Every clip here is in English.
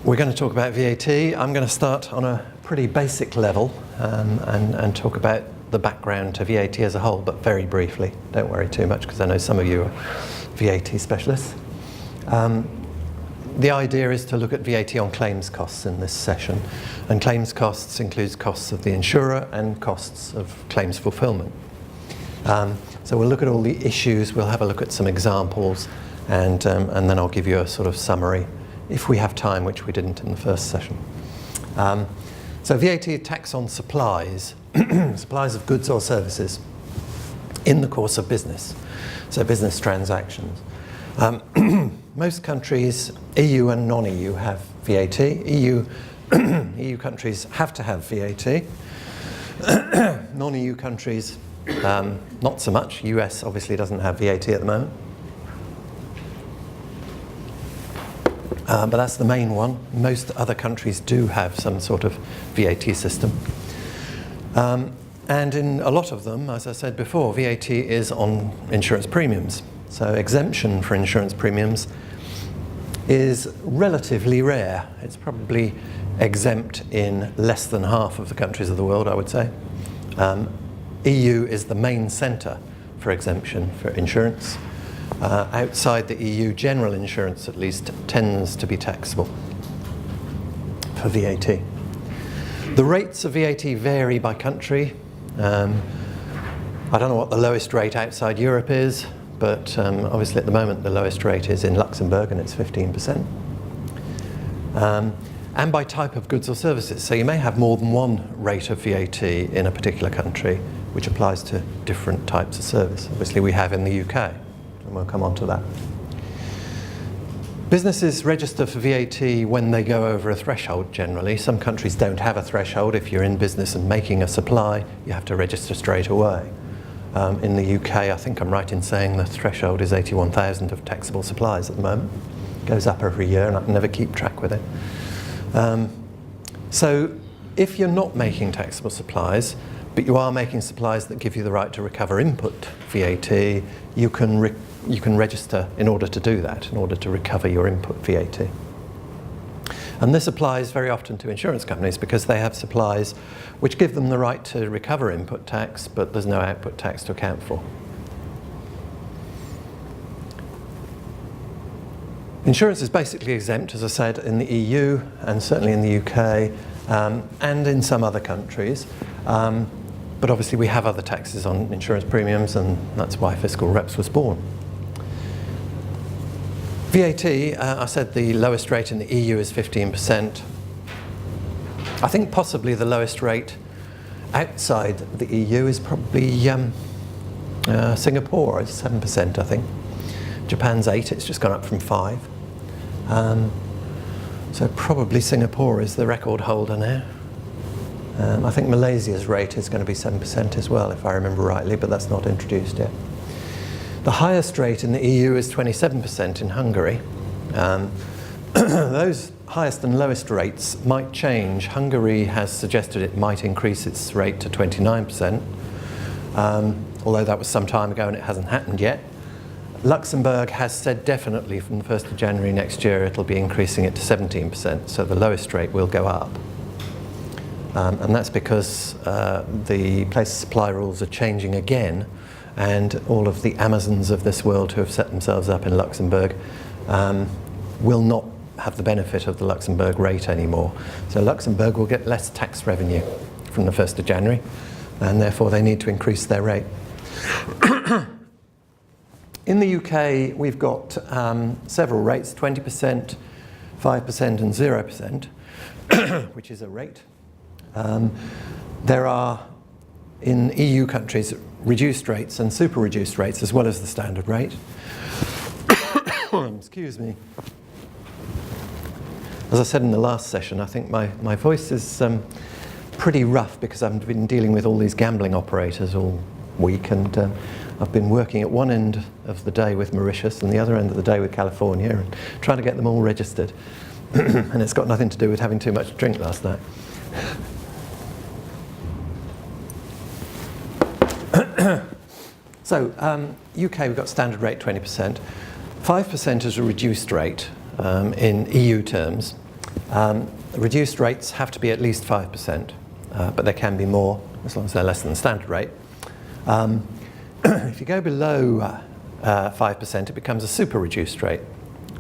We're going to talk about VAT. I'm going to start on a pretty basic level and talk about the background to VAT as a whole, but very briefly. Don't worry too much because I know some of you are VAT specialists. The idea is to look at VAT on claims costs in this session, and claims costs includes costs of the insurer and costs of claims fulfillment. So we'll look at all the issues, we'll have a look at some examples, and then I'll give you a sort of summary if we have time, which we didn't in the first session. So VAT tax on supplies, supplies of goods or services in the course of business, so business transactions. Most countries, EU and non-EU, have VAT. EU countries have to have VAT. Non-EU countries, not so much. US obviously doesn't have VAT at the moment. But that's the main one. Most other countries do have some sort of VAT system. And in a lot of them, as I said before, VAT is on insurance premiums. So exemption for insurance premiums is relatively rare. It's probably exempt in less than half of the countries of the world, I would say. EU is the main centre for exemption for insurance. Outside the EU, general insurance at least tends to be taxable for VAT. The rates of VAT vary by country. I don't know what the lowest rate outside Europe is, but obviously at the moment the lowest rate is in Luxembourg and it's 15%. And by type of goods or services. So you may have more than one rate of VAT in a particular country, which applies to different types of service. Obviously we have in the UK, and we'll come on to that. Businesses register for VAT when they go over a threshold generally. Some countries don't have a threshold. If you're in business and making a supply, you have to register straight away. In the UK, I think I'm right in saying the threshold is 81,000 of taxable supplies at the moment. It goes up every year and I can never keep track with it. So if you're not making taxable supplies, but you are making supplies that give you the right to recover input VAT, you can register in order to do that, in order to recover your input VAT. And this applies very often to insurance companies because they have supplies which give them the right to recover input tax, but there's no output tax to account for. Insurance is basically exempt, as I said, in the EU and certainly in the UK and in some other countries. But obviously we have other taxes on insurance premiums, and that's why FiscalReps was born. VAT, I said the lowest rate in the EU is 15%. I think possibly the lowest rate outside the EU is probably Singapore, it's 7%, I think. Japan's 8%, it's just gone up from 5%. So probably Singapore is the record holder now. I think Malaysia's rate is going to be 7% as well, if I remember rightly, but that's not introduced yet. The highest rate in the EU is 27% in Hungary. Those highest and lowest rates might change. Hungary has suggested it might increase its rate to 29%, although that was some time ago and it hasn't happened yet. Luxembourg has said definitely from the 1st of January next year it'll be increasing it to 17%, so the lowest rate will go up. And that's because the place supply rules are changing again, and all of the Amazons of this world who have set themselves up in Luxembourg will not have the benefit of the Luxembourg rate anymore. So Luxembourg will get less tax revenue from the 1st of January, and therefore they need to increase their rate. In the UK, we've got several rates, 20%, 5% and 0%, which is a rate. There are, in EU countries, reduced rates and super reduced rates, as well as the standard rate. Excuse me. As I said in the last session, I think my voice is pretty rough because I've been dealing with all these gambling operators all week, and I've been working at one end of the day with Mauritius and the other end of the day with California, and trying to get them all registered. And it's got nothing to do with having too much to drink last night. So, UK, we've got standard rate 20%. 5% is a reduced rate in EU terms. Reduced rates have to be at least 5%, but they can be more as long as they're less than the standard rate. If you go below 5%, it becomes a super reduced rate.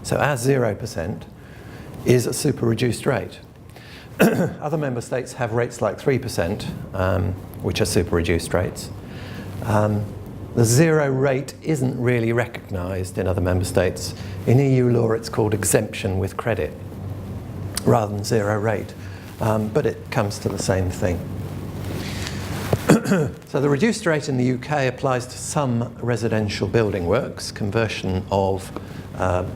So our 0% is a super reduced rate. Other member states have rates like 3%, which are super reduced rates. The zero rate isn't really recognised in other member states. In EU law, it's called exemption with credit, rather than zero rate. But it comes to the same thing. So the reduced rate in the UK applies to some residential building works, conversion of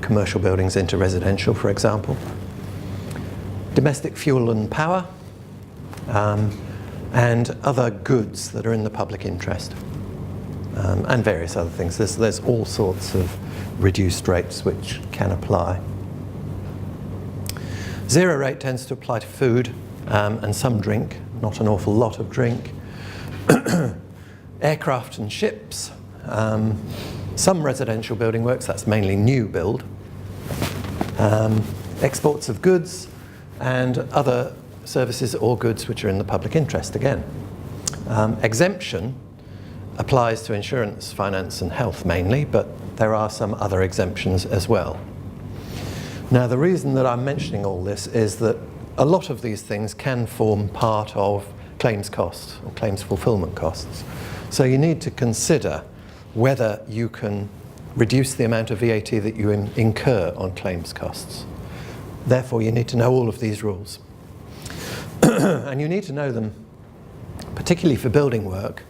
commercial buildings into residential, for example. Domestic fuel and power, and other goods that are in the public interest. And various other things. There's all sorts of reduced rates which can apply. Zero rate tends to apply to food and some drink, not an awful lot of drink. Aircraft and ships, some residential building works, that's mainly new build. Exports of goods and other services or goods which are in the public interest again. Exemption applies to insurance, finance and health mainly, but there are some other exemptions as well. Now the reason that I'm mentioning all this is that a lot of these things can form part of claims costs or claims fulfillment costs. So you need to consider whether you can reduce the amount of VAT that you incur on claims costs. Therefore you need to know all of these rules. And you need to know them, particularly for building work,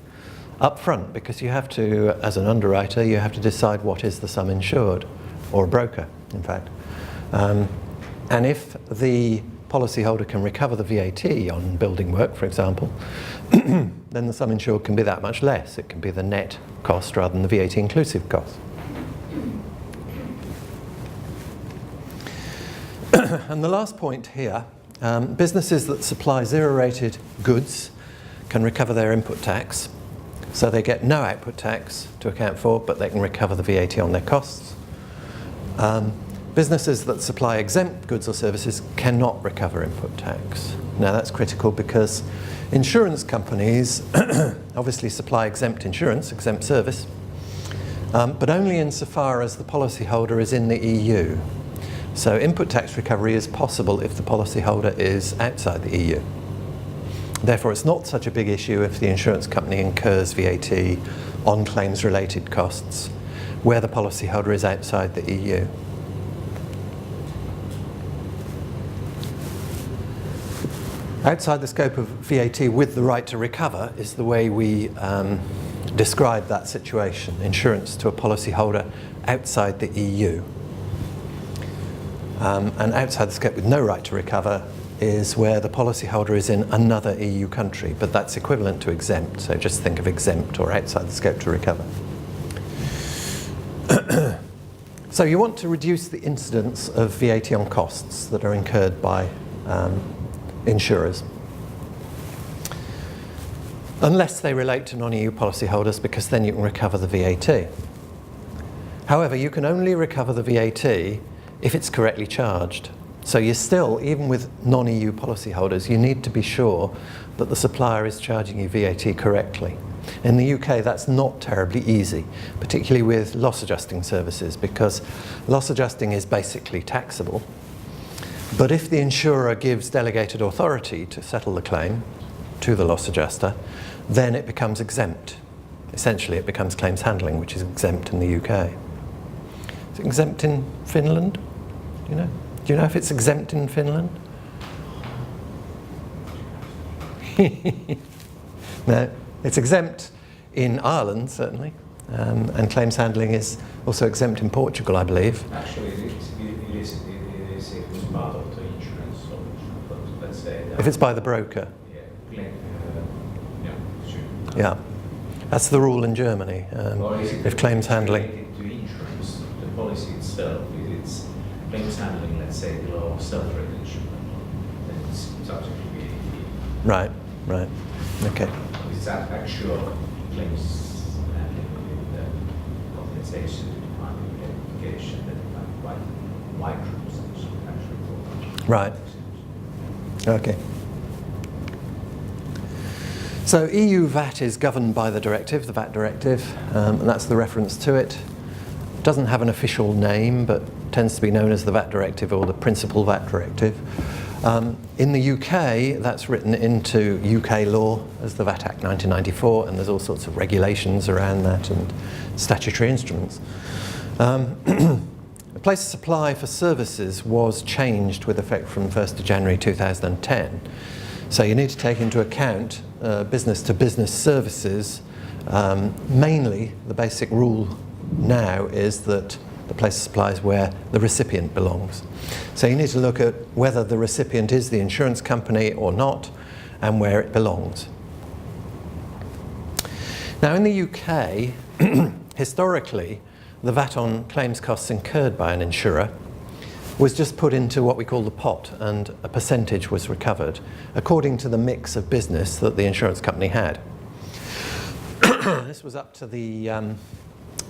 up front, because you have to, as an underwriter, you have to decide what is the sum insured, or a broker, in fact. And if the policyholder can recover the VAT on building work, for example, then the sum insured can be that much less. It can be the net cost rather than the VAT inclusive cost. And the last point here, businesses that supply zero-rated goods can recover their input tax. So they get no output tax to account for, but they can recover the VAT on their costs. Businesses that supply exempt goods or services cannot recover input tax. Now that's critical because insurance companies obviously supply exempt insurance, exempt service, but only insofar as the policyholder is in the EU. So input tax recovery is possible if the policyholder is outside the EU. Therefore, it's not such a big issue if the insurance company incurs VAT on claims-related costs where the policyholder is outside the EU. Outside the scope of VAT with the right to recover is the way we describe that situation, insurance to a policyholder outside the EU. And outside the scope with no right to recover is where the policyholder is in another EU country, but that's equivalent to exempt, so just think of exempt or outside the scope to recover. So you want to reduce the incidence of VAT on costs that are incurred by insurers, unless they relate to non-EU policyholders, because then you can recover the VAT. However, you can only recover the VAT if it's correctly charged. So you still, even with non-EU policyholders, you need to be sure that the supplier is charging you VAT correctly. In the UK, that's not terribly easy, particularly with loss adjusting services, because loss adjusting is basically taxable. But if the insurer gives delegated authority to settle the claim to the loss adjuster, then it becomes exempt. Essentially, it becomes claims handling, which is exempt in the UK. Is it exempt in Finland? Do you know? Do you know if it's exempt in Finland? No, it's exempt in Ireland, certainly, and claims handling is also exempt in Portugal, I believe. Actually, it is part of the insurance solution, but let's say that if it's by the broker. Yeah, sure. Yeah, that's the rule in Germany. If claims handling related to insurance, the policy itself, it's claims handling, let's say, the law of self-regulation, then it's subject to VAT. Right, right, okay. It's actual claims handling with the compensation defined identification that are quite wide rules actually. Right. Okay. So EU VAT is governed by the directive, the VAT directive, and that's the reference to it. It doesn't have an official name, but tends to be known as the VAT directive or the principal VAT directive. In the UK, that's written into UK law as the VAT Act 1994, and there's all sorts of regulations around that and statutory instruments. The place of supply for services was changed with effect from 1st of January 2010. So you need to take into account business-to-business services. Mainly, the basic rule now is that the place of supply is where the recipient belongs. So you need to look at whether the recipient is the insurance company or not, and where it belongs. Now in the UK, historically, the VAT on claims costs incurred by an insurer was just put into what we call the pot, and a percentage was recovered according to the mix of business that the insurance company had. This was up to the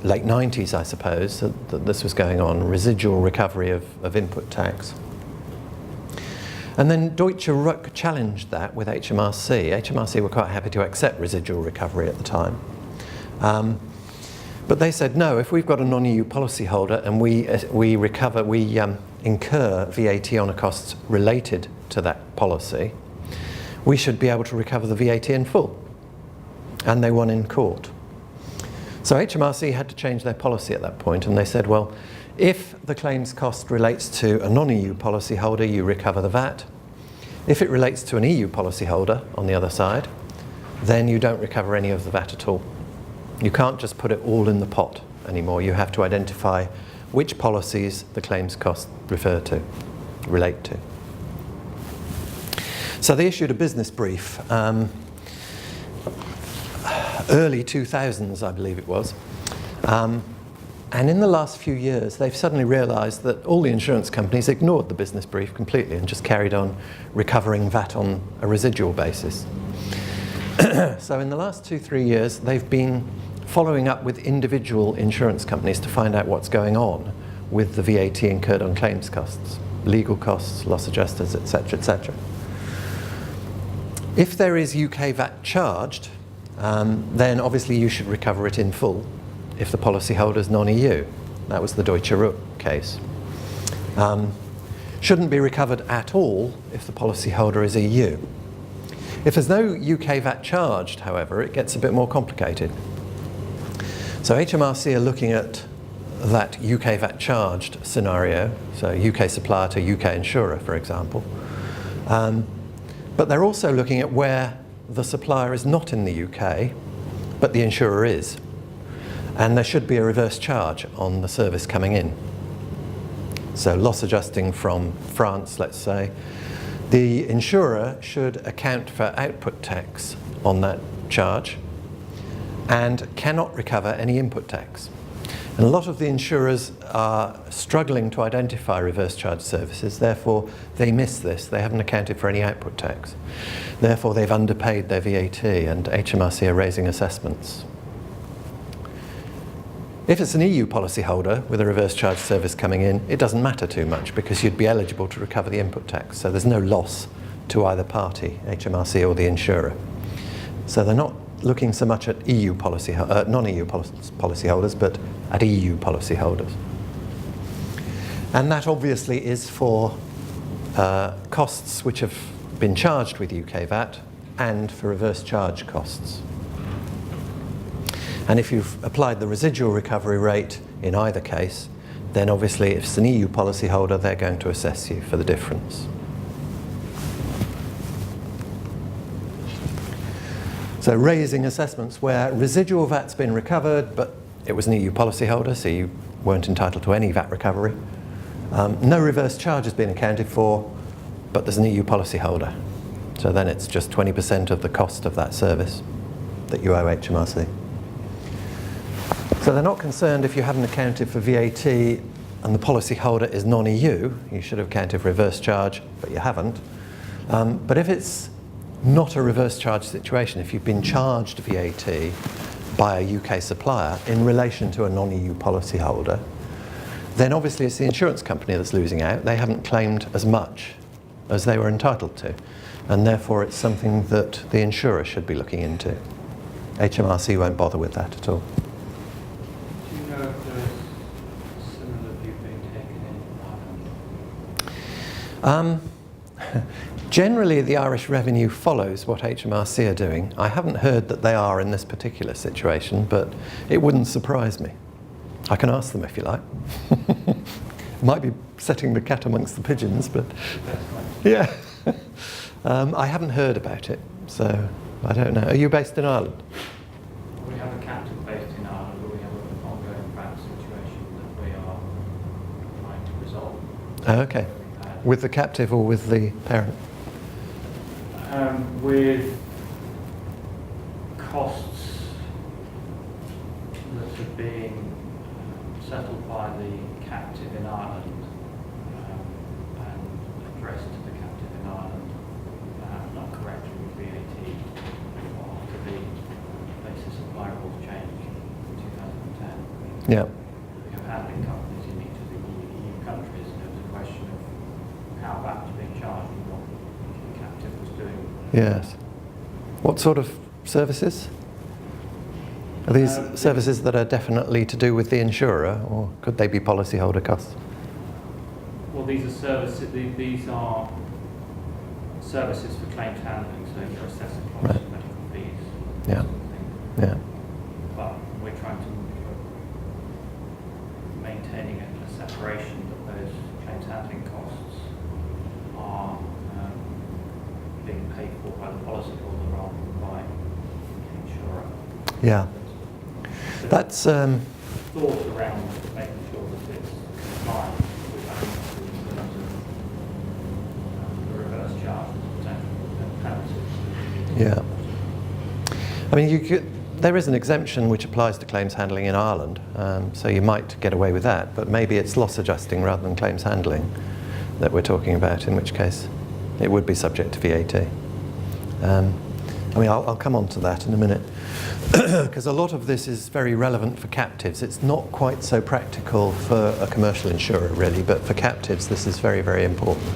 late 90s, I suppose, that this was going on, residual recovery of input tax. And then Deutsche Ruck challenged that with HMRC. HMRC were quite happy to accept residual recovery at the time. But they said, no, if we've got a non-EU policyholder and we incur VAT on a cost related to that policy, we should be able to recover the VAT in full. And they won in court. So HMRC had to change their policy at that point, and they said, well, if the claims cost relates to a non-EU policyholder, you recover the VAT. If it relates to an EU policyholder on the other side, then you don't recover any of the VAT at all. You can't just put it all in the pot anymore. You have to identify which policies the claims costs relate to. So they issued a business brief, early 2000s, I believe it was. And in the last few years, they've suddenly realized that all the insurance companies ignored the business brief completely and just carried on recovering VAT on a residual basis. So in the last 2-3 years, they've been following up with individual insurance companies to find out what's going on with the VAT incurred on claims costs, legal costs, loss adjusters, etc., etc. If there is UK VAT charged, then obviously you should recover it in full if the policyholder is non-EU. That was the Deutsche Ruck case. Shouldn't be recovered at all if the policyholder is EU. If there's no UK VAT charged, however, it gets a bit more complicated. So HMRC are looking at that UK VAT charged scenario, so UK supplier to UK insurer, for example. But they're also looking at where the supplier is not in the UK, but the insurer is. And there should be a reverse charge on the service coming in. So loss adjusting from France, let's say, the insurer should account for output tax on that charge and cannot recover any input tax. And a lot of the insurers are struggling to identify reverse charge services, therefore they miss this. They haven't accounted for any output tax. Therefore they've underpaid their VAT, and HMRC are raising assessments. If it's an EU policyholder with a reverse charge service coming in, it doesn't matter too much because you'd be eligible to recover the input tax. So there's no loss to either party, HMRC or the insurer. So they're not looking so much at EU non-EU policyholders, but at EU policyholders. And that obviously is for costs which have been charged with UK VAT and for reverse charge costs. And if you've applied the residual recovery rate in either case, then obviously if it's an EU policyholder, they're going to assess you for the difference. So raising assessments where residual VAT's been recovered, but it was an EU policyholder, so you weren't entitled to any VAT recovery. No reverse charge has been accounted for, but there's an EU policyholder. So then it's just 20% of the cost of that service that you owe HMRC. So they're not concerned if you haven't accounted for VAT and the policyholder is non-EU. You should have accounted for reverse charge, but you haven't. But if it's not a reverse charge situation, if you've been charged VAT by a UK supplier in relation to a non-EU policyholder, then obviously it's the insurance company that's losing out. They haven't claimed as much as they were entitled to, and therefore it's something that the insurer should be looking into. HMRC won't bother with that at all. Do you know if there's a similar view being taken in Ireland? Generally, the Irish Revenue follows what HMRC are doing. I haven't heard that they are in this particular situation, but it wouldn't surprise me. I can ask them if you like. Might be setting the cat amongst the pigeons, but yeah. I haven't heard about it, so I don't know. Are you based in Ireland? We have a captive based in Ireland, but we have an ongoing VAT situation that we are trying to resolve. Oh, okay. With the captive or with the parent? With costs that are being settled by the captive in Ireland and addressed to the captive in Ireland, not correctly with VAT, after the basis of buy rules change in 2010. Yeah. We have handling companies in each of the EU countries, and it was a question of how VAT was being charged and what the captive was doing. Yes. What sort of services? Are these services that are definitely to do with the insurer, or could they be policyholder costs? Well, these are services. These are services for claims handling, so your assessing costs, Right. medical fees, Yeah. sort of thing. Yeah. But we're trying to maintaining a separation that those claims handling costs are being paid for by the policyholder rather than by the insurer. Yeah. So That's thought around making sure that it's compliant with that in terms of the reverse charge potential penalty. yeah. I mean, there is an exemption which applies to claims handling in Ireland, so you might get away with that. But maybe it's loss adjusting rather than claims handling that we're talking about, in which case it would be subject to VAT. I mean, I'll come on to that in a minute, because a lot of this is very relevant for captives. It's not quite so practical for a commercial insurer, really, but for captives, this is very, very important.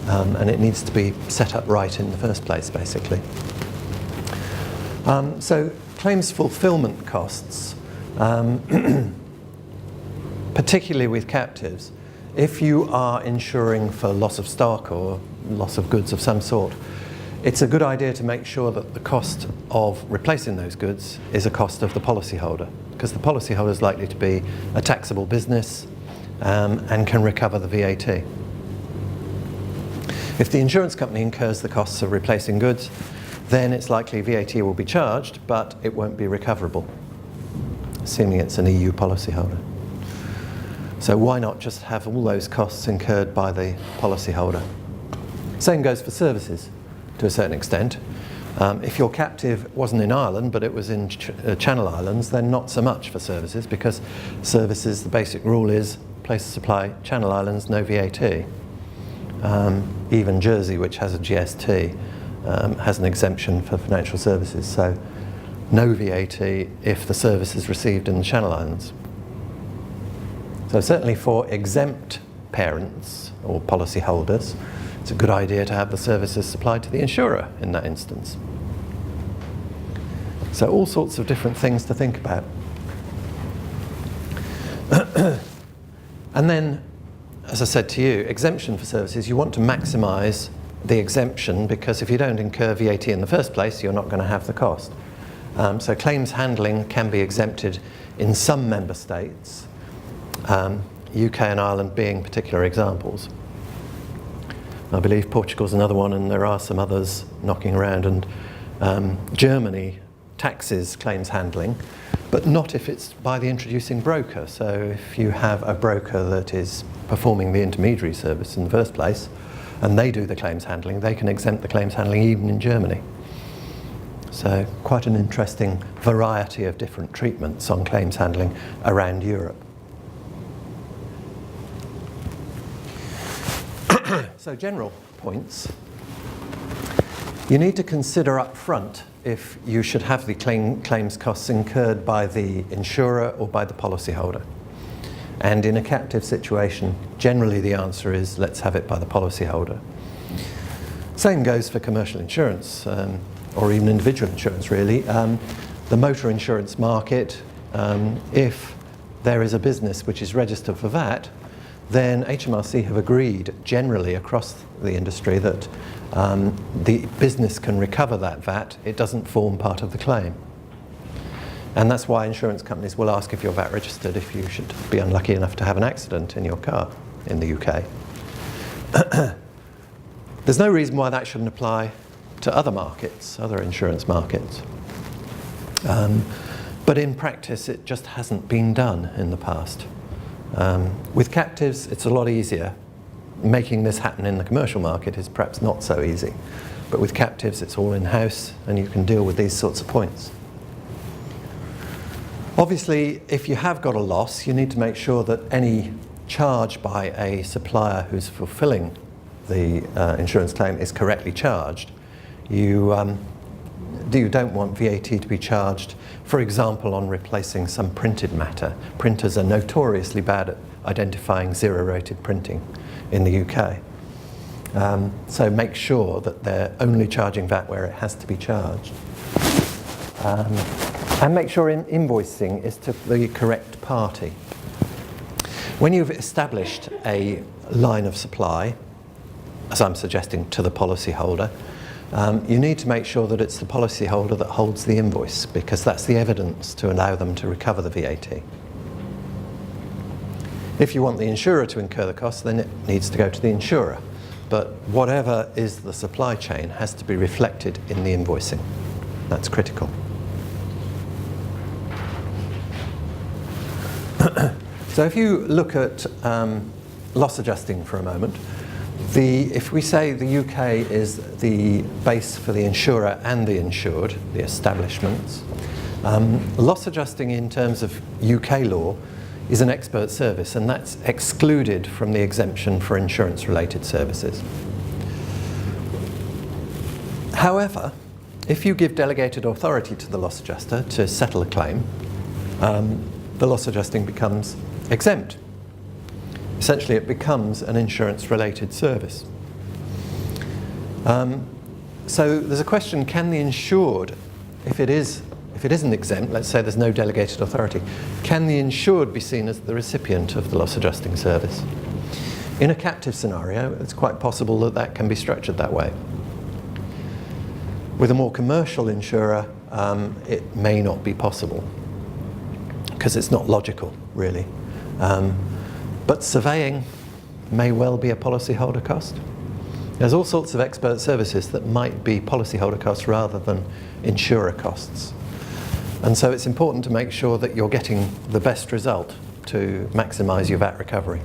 And it needs to be set up right in the first place, basically. So claims fulfillment costs, particularly with captives, if you are insuring for loss of stock or loss of goods of some sort, it's a good idea to make sure that the cost of replacing those goods is a cost of the policyholder, because the policyholder is likely to be a taxable business and can recover the VAT. If the insurance company incurs the costs of replacing goods, then it's likely VAT will be charged, but it won't be recoverable, assuming it's an EU policyholder. So why not just have all those costs incurred by the policyholder? Same goes for services to a certain extent. If your captive wasn't in Ireland, but it was in Channel Islands, then not so much for services, because services, the basic rule is place of supply, Channel Islands, no VAT. Even Jersey, which has a GST, has an exemption for financial services, so no VAT if the service is received in the Channel Islands. So certainly for exempt parents or policyholders, it's a good idea to have the services supplied to the insurer in that instance. So all sorts of different things to think about. And then, as I said to you, exemption for services, you want to maximise the exemption, because if you don't incur VAT in the first place, you're not going to have the cost. So claims handling can be exempted in some member states, UK and Ireland being particular examples. I believe Portugal's another one, and there are some others knocking around, and Germany taxes claims handling, but not if it's by the introducing broker. So if you have a broker that is performing the intermediary service in the first place, and they do the claims handling, they can exempt the claims handling even in Germany. So quite an interesting variety of different treatments on claims handling around Europe. So general points. You need to consider up front if you should have the claims costs incurred by the insurer or by the policyholder. And in a captive situation, generally the answer is let's have it by the policyholder. Same goes for commercial insurance, or even individual insurance really. The motor insurance market, if there is a business which is registered for VAT, then HMRC have agreed generally across the industry that the business can recover that VAT. It doesn't form part of the claim. And that's why insurance companies will ask if you're VAT registered if you should be unlucky enough to have an accident in your car in the UK. There's no reason why that shouldn't apply to other markets, other insurance markets. But in practice, it just hasn't been done in the past. With captives, it's a lot easier. Making this happen in the commercial market is perhaps not so easy. But with captives, it's all in-house, and you can deal with these sorts of points. Obviously, if you have got a loss, you need to make sure that any charge by a supplier who's fulfilling the insurance claim is correctly charged. You don't want VAT to be charged, for example, on replacing some printed matter. Printers are notoriously bad at identifying zero-rated printing in the UK. So make sure that they're only charging VAT where it has to be charged. And make sure invoicing is to the correct party. When you've established a line of supply, as I'm suggesting, to the policyholder, you need to make sure that it's the policyholder that holds the invoice, because that's the evidence to allow them to recover the VAT. If you want the insurer to incur the cost, then it needs to go to the insurer. But whatever is the supply chain has to be reflected in the invoicing. That's critical. So if you look at loss adjusting for a moment, if we say the UK is the base for the insurer and the insured, the establishments, loss adjusting in terms of UK law is an expert service, and that's excluded from the exemption for insurance-related services. However, if you give delegated authority to the loss adjuster to settle a claim, the loss adjusting becomes exempt. Essentially, it becomes an insurance-related service. So there's a question: can the insured, if it isn't exempt, let's say there's no delegated authority, can the insured be seen as the recipient of the loss adjusting service? In a captive scenario, it's quite possible that that can be structured that way. With a more commercial insurer, it may not be possible, because it's not logical, really. But surveying may well be a policyholder cost. There's all sorts of expert services that might be policyholder costs rather than insurer costs. And so it's important to make sure that you're getting the best result to maximise your VAT recovery.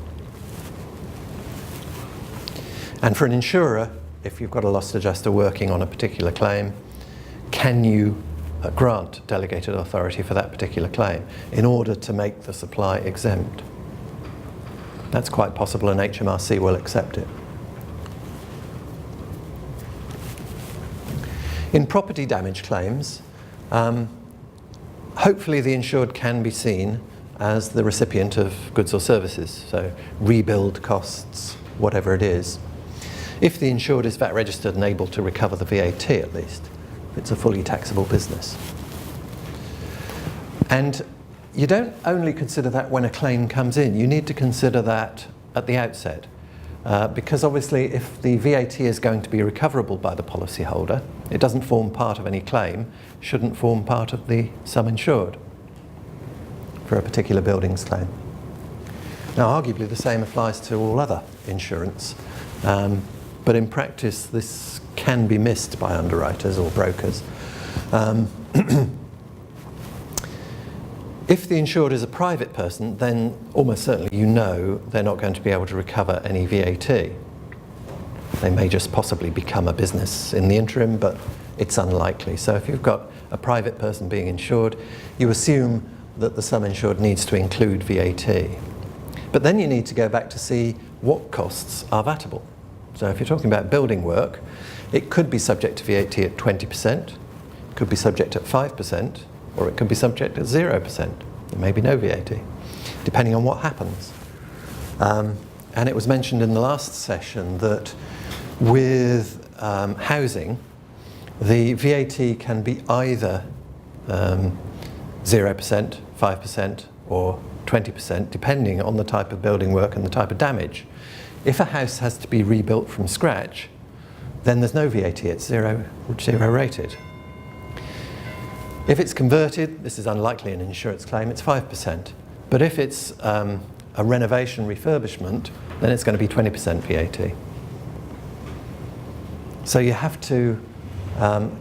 And for an insurer, if you've got a loss adjuster working on a particular claim, can you grant delegated authority for that particular claim in order to make the supply exempt? That's quite possible, and HMRC will accept it. In property damage claims, hopefully the insured can be seen as the recipient of goods or services, so rebuild costs, whatever it is. If the insured is VAT registered and able to recover the VAT at least, if it's a fully taxable business. And you don't only consider that when a claim comes in, you need to consider that at the outset. Because obviously if the VAT is going to be recoverable by the policyholder, it doesn't form part of any claim, shouldn't form part of the sum insured for a particular buildings claim. Now arguably the same applies to all other insurance, but in practice this can be missed by underwriters or brokers. If the insured is a private person, then almost certainly you know they're not going to be able to recover any VAT. They may just possibly become a business in the interim, but it's unlikely. So if you've got a private person being insured, you assume that the sum insured needs to include VAT. But then you need to go back to see what costs are VATable. So if you're talking about building work, it could be subject to VAT at 20%, it could be subject at 5%, or it could be subject at 0%. There may be no VAT, depending on what happens. And it was mentioned in the last session that With housing, the VAT can be either 0%, 5%, or 20%, depending on the type of building work and the type of damage. If a house has to be rebuilt from scratch, then there's no VAT, it's zero rated. If it's converted, this is unlikely in an insurance claim, it's 5%. But if it's a renovation refurbishment, then it's going to be 20% VAT. So you have to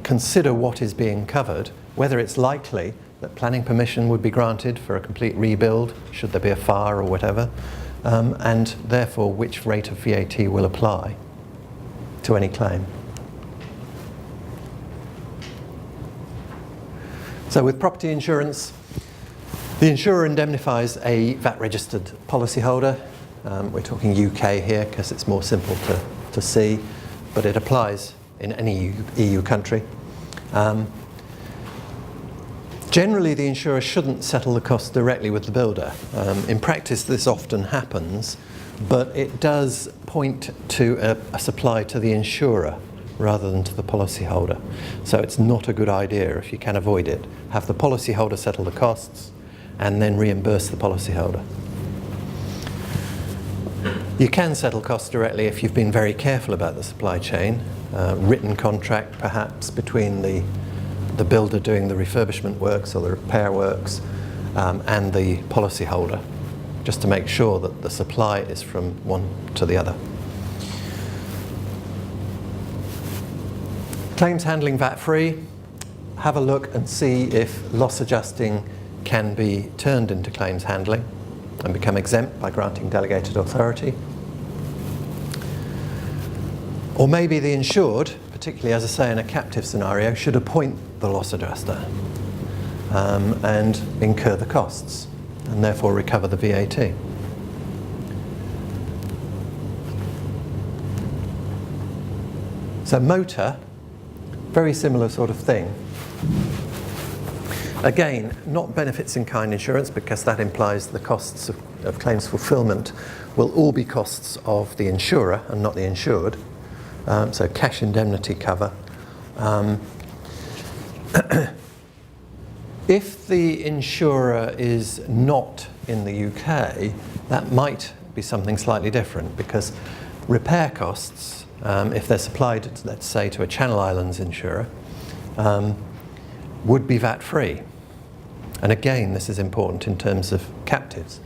consider what is being covered, whether it's likely that planning permission would be granted for a complete rebuild, should there be a fire or whatever, and therefore which rate of VAT will apply to any claim. So with property insurance, the insurer indemnifies a VAT-registered policyholder. We're talking UK here because it's more simple to see, but it applies in any EU country. Generally, the insurer shouldn't settle the cost directly with the builder. In practice, this often happens, but it does point to a supply to the insurer rather than to the policyholder. So it's not a good idea if you can avoid it. Have the policyholder settle the costs and then reimburse the policyholder. You can settle costs directly if you've been very careful about the supply chain. Written contract perhaps between the builder doing the refurbishment works or the repair works and the policyholder, just to make sure that the supply is from one to the other. Claims handling VAT-free. Have a look and see if loss adjusting can be turned into claims handling and become exempt by granting delegated authority. Or maybe the insured, particularly as I say in a captive scenario, should appoint the loss adjuster and incur the costs and therefore recover the VAT. So motor, very similar sort of thing. Again, not benefits in kind insurance because that implies the costs of claims fulfillment will all be costs of the insurer and not the insured. So cash indemnity cover. If the insurer is not in the UK, that might be something slightly different because repair costs, if they're supplied, let's say, to a Channel Islands insurer, would be VAT-free. And again, this is important in terms of captives.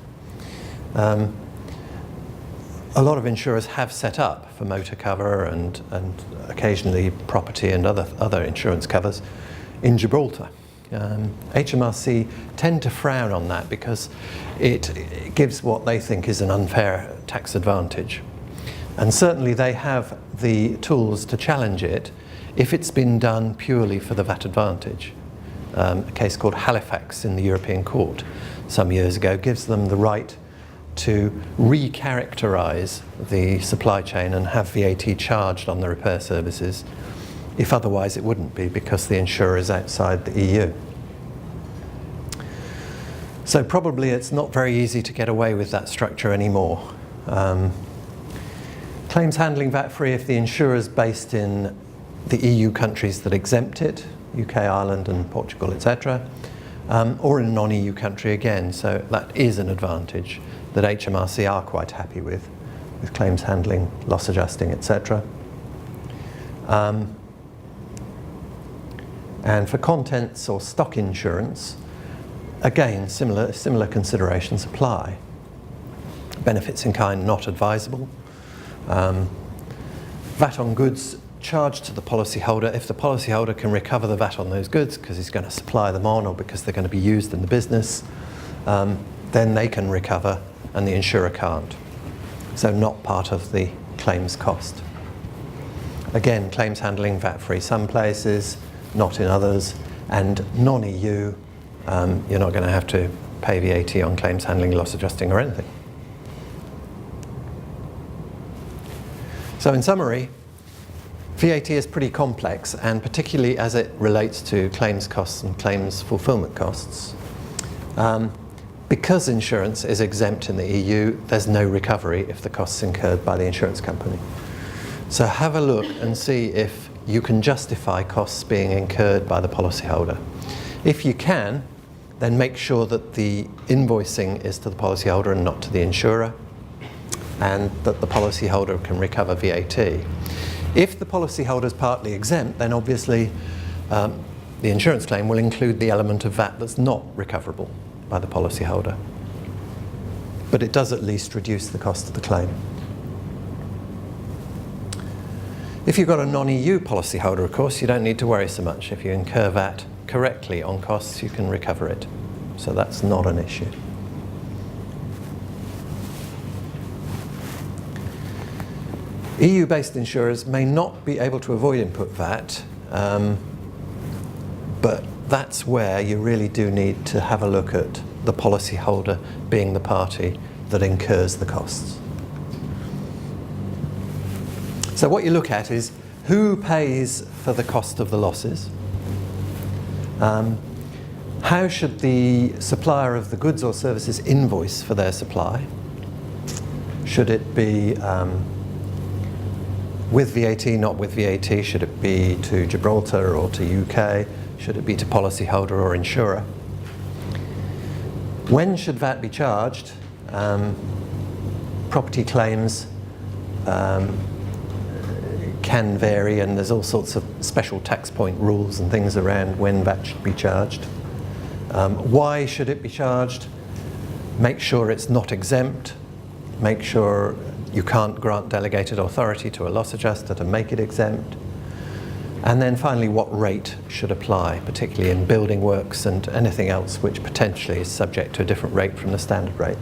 A lot of insurers have set up for motor cover and occasionally property and other insurance covers in Gibraltar. HMRC tend to frown on that because it gives what they think is an unfair tax advantage. And certainly they have the tools to challenge it if it's been done purely for the VAT advantage. A case called Halifax in the European Court some years ago gives them the right to recharacterise the supply chain and have VAT charged on the repair services if otherwise it wouldn't be because the insurer is outside the EU. So probably it's not very easy to get away with that structure anymore. Claims handling VAT-free if the insurer is based in the EU countries that exempt it, UK, Ireland and Portugal, etc., or in a non-EU country again, so that is an advantage that HMRC are quite happy with claims handling, loss adjusting, etc. And for contents or stock insurance, again, similar considerations apply. Benefits in kind not advisable. VAT on goods charged to the policyholder. If the policyholder can recover the VAT on those goods because he's going to supply them on or because they're going to be used in the business, then they can recover and the insurer can't. So not part of the claims cost. Again, claims handling VAT-free some places, not in others, and non-EU, you're not going to have to pay VAT on claims handling, loss adjusting or anything. So in summary, VAT is pretty complex, and particularly as it relates to claims costs and claims fulfillment costs. Because insurance is exempt in the EU, there's no recovery if the costs incurred by the insurance company. So have a look and see if you can justify costs being incurred by the policyholder. If you can, then make sure that the invoicing is to the policyholder and not to the insurer, and that the policyholder can recover VAT. If the policyholder is partly exempt, then obviously the insurance claim will include the element of VAT that's not recoverable by the policyholder. But it does at least reduce the cost of the claim. If you've got a non-EU policyholder, of course, you don't need to worry so much. If you incur VAT correctly on costs, you can recover it. So that's not an issue. EU-based insurers may not be able to avoid input VAT, but that's where you really do need to have a look at the policyholder being the party that incurs the costs. So what you look at is who pays for the cost of the losses. How should the supplier of the goods or services invoice for their supply? Should it be with VAT, not with VAT? Should it be to Gibraltar or to UK? Should it be to policyholder or insurer? When should VAT be charged? Property claims can vary, and there's all sorts of special tax point rules and things around when VAT should be charged. Why should it be charged? Make sure it's not exempt. Make sure you can't grant delegated authority to a loss adjuster to make it exempt. And then finally, what rate should apply, particularly in building works and anything else which potentially is subject to a different rate from the standard rate.